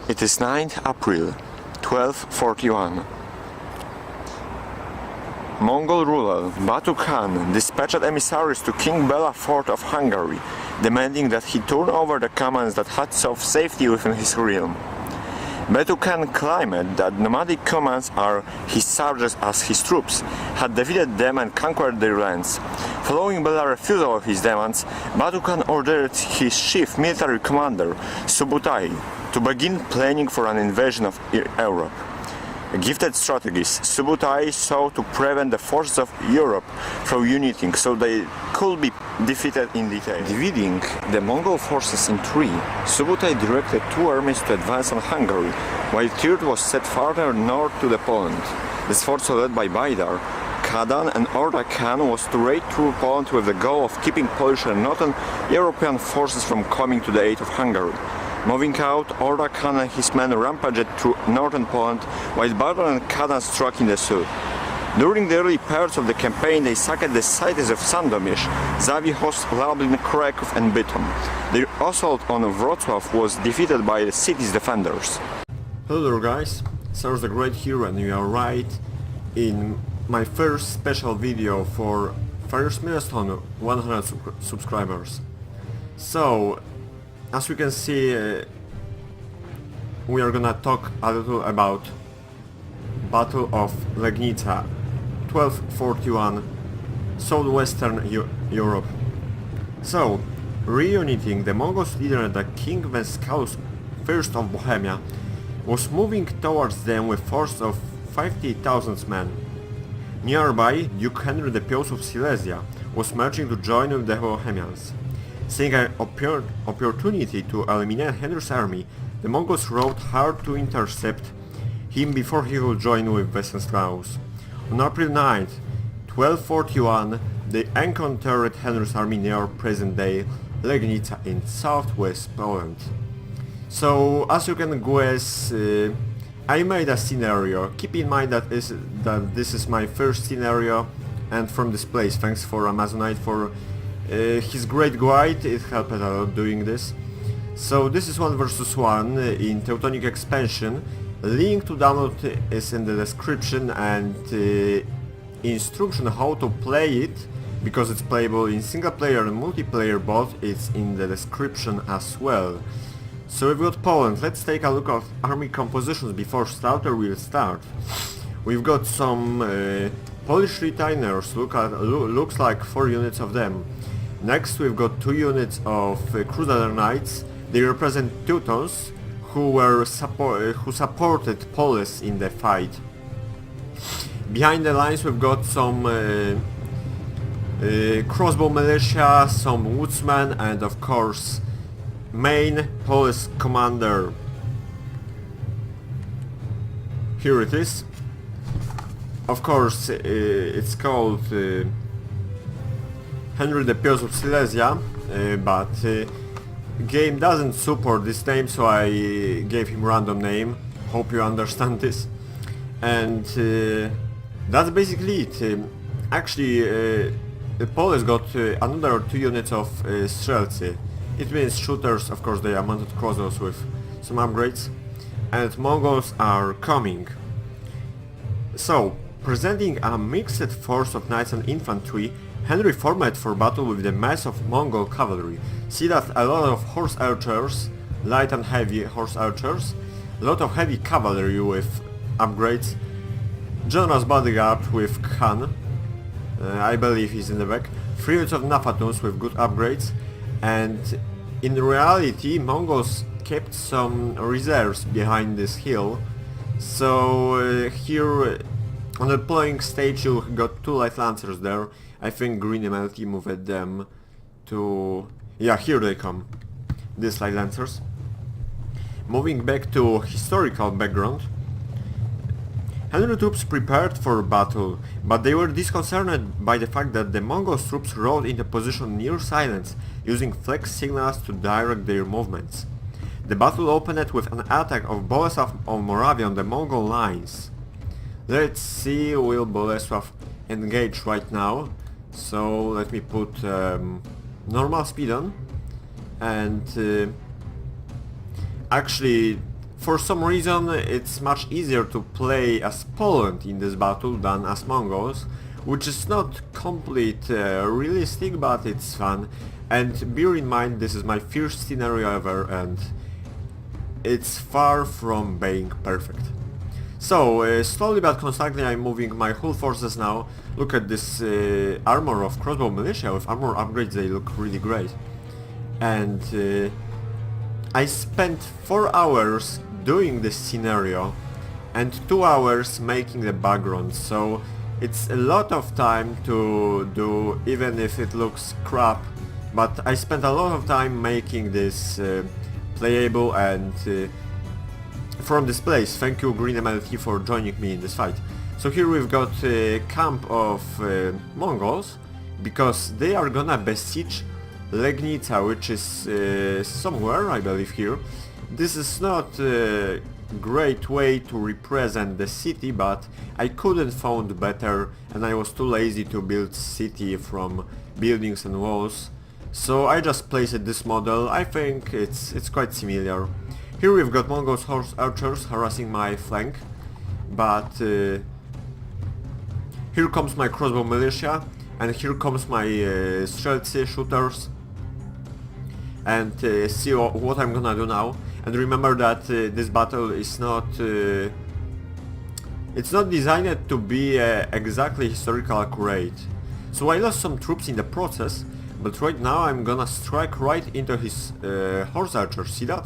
It is 9th April 1241. Mongol ruler Batu Khan dispatched emissaries to King Bela IV of Hungary, demanding that he turn over the commands that had sought safety within his realm. Batu Khan claimed that nomadic commands are his subjects as his troops had defeated them and conquered their lands. Following Bela's refusal of his demands, Batu Khan ordered his chief military commander, Subutai, to begin planning for an invasion of Europe. A gifted strategist, Subutai sought to prevent the forces of Europe from uniting so they could be defeated in detail. Dividing the Mongol forces in three, Subutai directed two armies to advance on Hungary, while third was set farther north to the Poland. This force, led by Baidar, Kadan and Orda Khan, was to raid through Poland with the goal of keeping Polish and Northern European forces from coming to the aid of Hungary. Moving out, Orda Khan and his men rampaged through northern Poland, while Baidar and Kadan struck in the south. During the early parts of the campaign, they sacked the cities of Sandomierz, Zawichow, Lublin, Kraków and Bytom. Their assault on Wrocław was defeated by the city's defenders. Hello there guys, Cyrus the Great here, and you are right in my first special video for first milestone 100 subscribers. So, as you can see, we are gonna talk a little about Battle of Legnica, 1241, southwestern Europe. So, reuniting the Mongols leader, the King Wenceslas I of Bohemia, was moving towards them with force of 50,000 men. Nearby, Duke Henry the Pious of Silesia was marching to join with the Bohemians. Seeing an opportunity to eliminate Henry's army, the Mongols rode hard to intercept him before he would join with Wenceslas. On April 9, 1241, they encountered Henry's army near present-day Legnica in southwest Poland. So, as you can guess, I made a scenario. Keep in mind that this is my first scenario, and from this place, thanks for Amazonite for his great guide. It helped a lot doing this. So this is 1 versus 1 in Teutonic expansion. Link to download is in the description, and instruction how to play it, because it's playable in single player and multiplayer both, is in the description as well. So we've got Poland. Let's take a look at army compositions before Slaughter will start. We've got some Polish retainers, looks like 4 units of them. Next we've got 2 units of Crusader Knights. They represent Teutons who supported Poles in the fight. Behind the lines we've got some crossbow militia, some woodsmen, and of course main Polish commander. Here it is. Of course it's called Henry the Pious of Silesia, but game doesn't support this name, so I gave him random name. Hope you understand this. And that's basically it. Actually, the Polish got another 2 units of Strzelcy. It means shooters. Of course they are mounted crossbows with some upgrades. And Mongols are coming. So, presenting a mixed force of knights and infantry, Henry formed for battle with the mass of Mongol cavalry. See that a lot of horse archers, light and heavy horse archers, a lot of heavy cavalry with upgrades, generous bodyguard with Khan, I believe he's in the back, 3 units of Nafatuns with good upgrades, and in reality Mongols kept some reserves behind this hill. So here on the deploying stage you got 2 light lancers there. I think Green MLT moved them to... yeah, here they come, these light lancers. Moving back to historical background, Henry troops prepared for battle, but they were disconcerted by the fact that the Mongol troops rode into position near silence, using flex signals to direct their movements. The battle opened with an attack of Bolesław of Moravia on the Mongol lines. Let's see, will Bolesław engage right now? So let me put normal speed on, and actually for some reason it's much easier to play as Poland in this battle than as Mongols, which is not complete realistic, but it's fun. And bear in mind, this is my first scenario ever and it's far from being perfect. So, slowly but constantly I'm moving my whole forces now. Look at this armor of crossbow militia. With armor upgrades they look really great. And I spent 4 hours doing this scenario and 2 hours making the background, so it's a lot of time to do, even if it looks crap, but I spent a lot of time making this playable and from this place. Thank you Green MLT for joining me in this fight. So here we've got a camp of Mongols, because they are gonna besiege Legnica, which is somewhere, I believe here. This is not a great way to represent the city, but I couldn't find better and I was too lazy to build city from buildings and walls. So I just placed this model. I think it's quite similar. Here we've got Mongols horse archers harassing my flank, but here comes my crossbow militia, and here comes my streltsy shooters. And see what I'm gonna do now. And remember that this battle is not it's not designed to be exactly historical accurate. So I lost some troops in the process, but right now I'm gonna strike right into his horse archers, see that?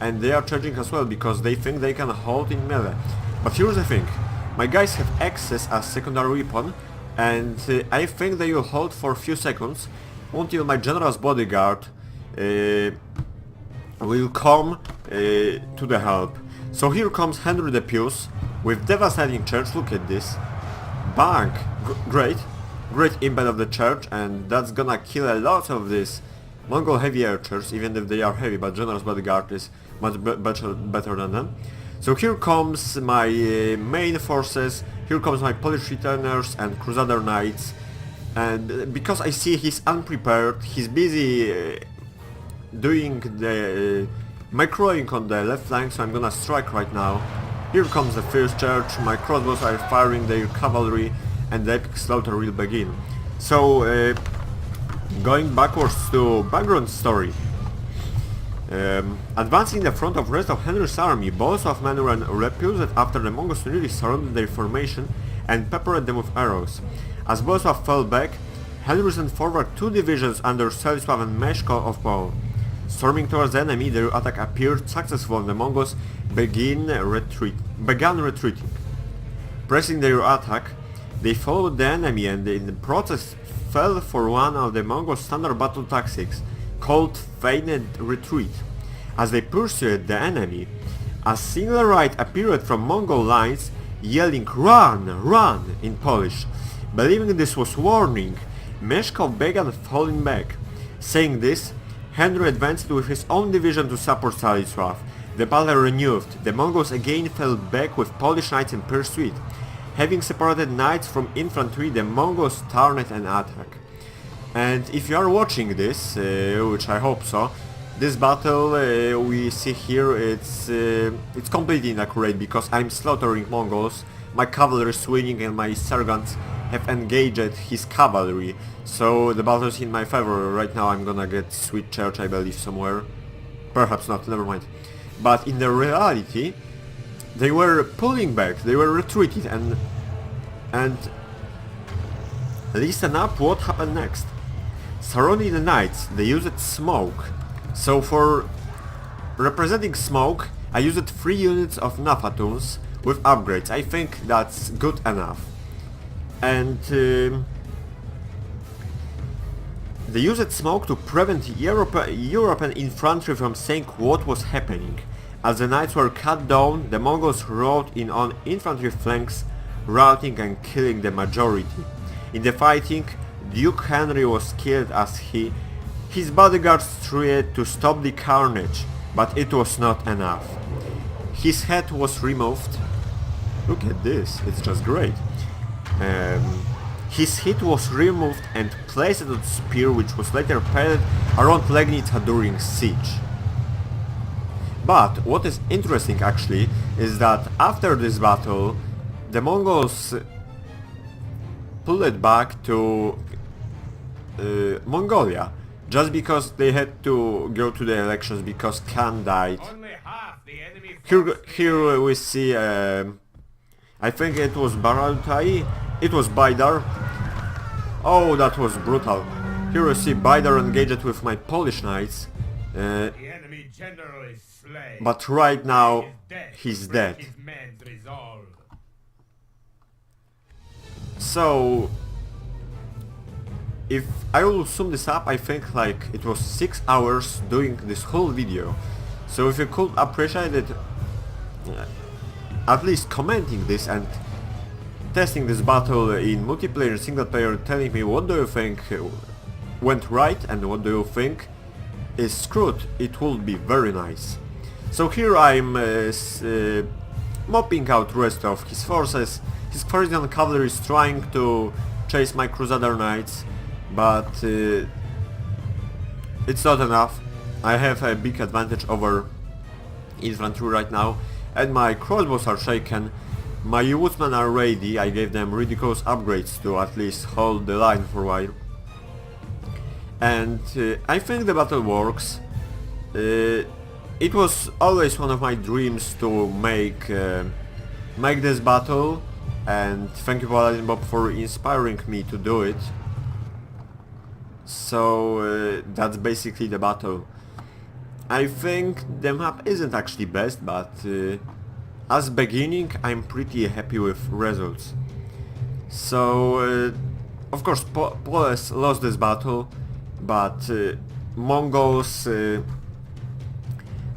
And they are charging as well because they think they can hold in melee. But here's the thing, my guys have access as secondary weapon, and I think they will hold for a few seconds until my general's bodyguard will come to the help. So here comes Henry the Pious with devastating charge. Look at this. Bang! Great impact of the charge, and that's gonna kill a lot of these Mongol heavy archers, even if they are heavy, but General's bodyguard is much better than them. So here comes my main forces, here comes my Polish returners and Crusader Knights, and because I see he's unprepared, he's busy doing the microing on the left flank, so I'm gonna strike right now. Here comes the first charge, my crossbows are firing their cavalry, and the epic slaughter will begin. So, going backwards to background story. Advancing the front of rest of Henry's army, both of men were repulsed after the Mongols nearly surrounded their formation and peppered them with arrows. As Bolesław fell back, Henry sent forward 2 divisions under Cyrus and Meszko of Poland. Storming towards the enemy, their attack appeared successful and the Mongols began retreating. Pressing their attack, they followed the enemy and in the process fell for one of the Mongol standard battle tactics, called feigned retreat. As they pursued the enemy, a single right appeared from Mongol lines, yelling "Run! Run!" in Polish. Believing this was warning, Meszko began falling back. Saying this, Henry advanced with his own division to support Stanisław. The battle renewed. The Mongols again fell back with Polish knights in pursuit. Having separated knights from infantry, the Mongols turned an attack. And if you are watching this, which I hope so, this battle we see here, it's completely inaccurate because I'm slaughtering Mongols, my cavalry is winning and my sergeants have engaged his cavalry. So the battle is in my favor. Right now I'm gonna get Sweet Church, I believe, somewhere. Perhaps not, never mind. But in the reality, they were pulling back, they were retreating, and listen up what happened next. Surrounding the knights, they used smoke. So for representing smoke, I used 3 units of Nafatuns with upgrades. I think that's good enough. And they used smoke to prevent European infantry from seeing what was happening. As the knights were cut down, the Mongols rode in on infantry flanks, routing and killing the majority. In the fighting, Duke Henry was killed as his bodyguards tried to stop the carnage, but it was not enough. His head was removed. Look at this, it's just great. His head was removed and placed on a spear which was later painted around Legnica during siege. But what is interesting actually is that after this battle the Mongols pulled back to Mongolia just because they had to go to the elections because Khan died. Here we see I think it was Baratai, it was Baidar. Oh, that was brutal. Here we see Baidar engaged with my Polish knights. The enemy general is slain. But right now he's dead. His men's resolve. So if I will sum this up, I think like it was 6 hours doing this whole video. So if you could appreciate it, at least commenting this and testing this battle in multiplayer and single player, telling me what do you think went right and what do you think is screwed, it would be very nice. So here I'm mopping out rest of his forces. His Persian cavalry is trying to chase my Crusader knights, but it's not enough. I have a big advantage over infantry right now, and my crossbows are shaken. My woodsmen are ready. I gave them ridiculous upgrades to at least hold the line for a while. And I think the battle works. It was always one of my dreams to make this battle, and thank you Paladin Bob for inspiring me to do it. So that's basically the battle. I think the map isn't actually best, but as beginning I'm pretty happy with results. So of course Poles lost this battle, but Mongols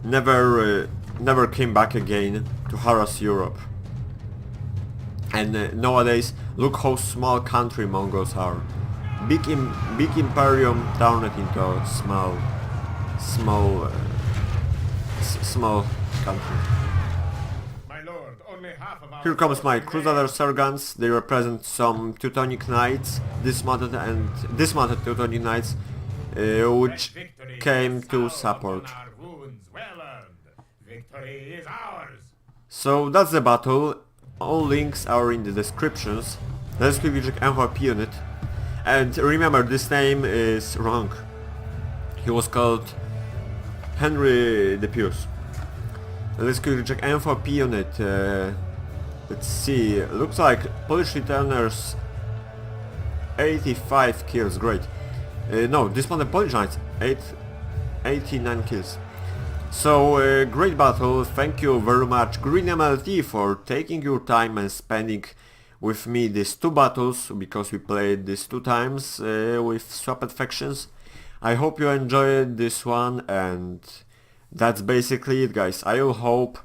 never came back again to harass Europe. And nowadays look how small country Mongols are. Big imperium turned into a small country. My lord, only half of our Here comes my forces Crusader Sergeants. They represent some Teutonic knights, dismounted Teutonic knights, which Victory came is to ours support. upon our wounds well earned. Victory is ours. So that's the battle. All links are in the descriptions. Let's quickly check MVP unit. And remember, this name is wrong. He was called Henry the Pious. Let's quickly check MVP unit. Let's see. Looks like Polish returners 85 kills. Great. No, dismounted Polish knights 89 kills. So great battle. Thank you very much Green MLT for taking your time and spending with me these two battles, because we played these 2 times with swapped factions. I hope you enjoyed this one, and that's basically it, guys. I hope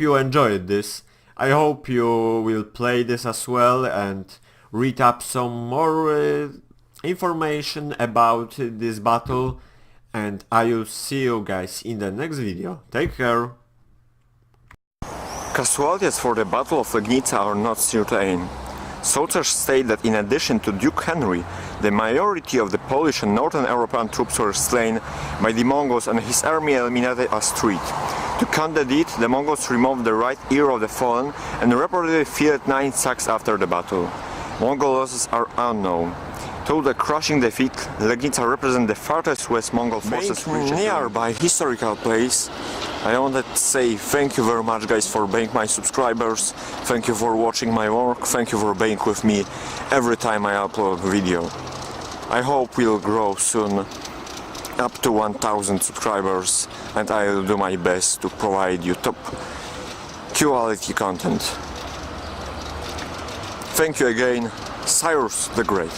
you enjoyed this. I hope you will play this as well and read up some more information about this battle, and I will see you guys in the next video. Take care! Casualties for the Battle of Legnica are not certain. Soldiers state that in addition to Duke Henry, the majority of the Polish and Northern European troops were slain by the Mongols and his army eliminated as street. To counter the deed, the Mongols removed the right ear of the fallen and reportedly fired 9 sacks after the battle. Mongol losses are unknown. To the crushing defeat, Legnica represents the farthest west Mongol forces nearby historical place. I wanted to say thank you very much, guys, for being my subscribers. Thank you for watching my work. Thank you for being with me every time I upload video. I hope we'll grow soon up to 1000 subscribers, and I will do my best to provide you top quality content. Thank you again, Cyrus the Great.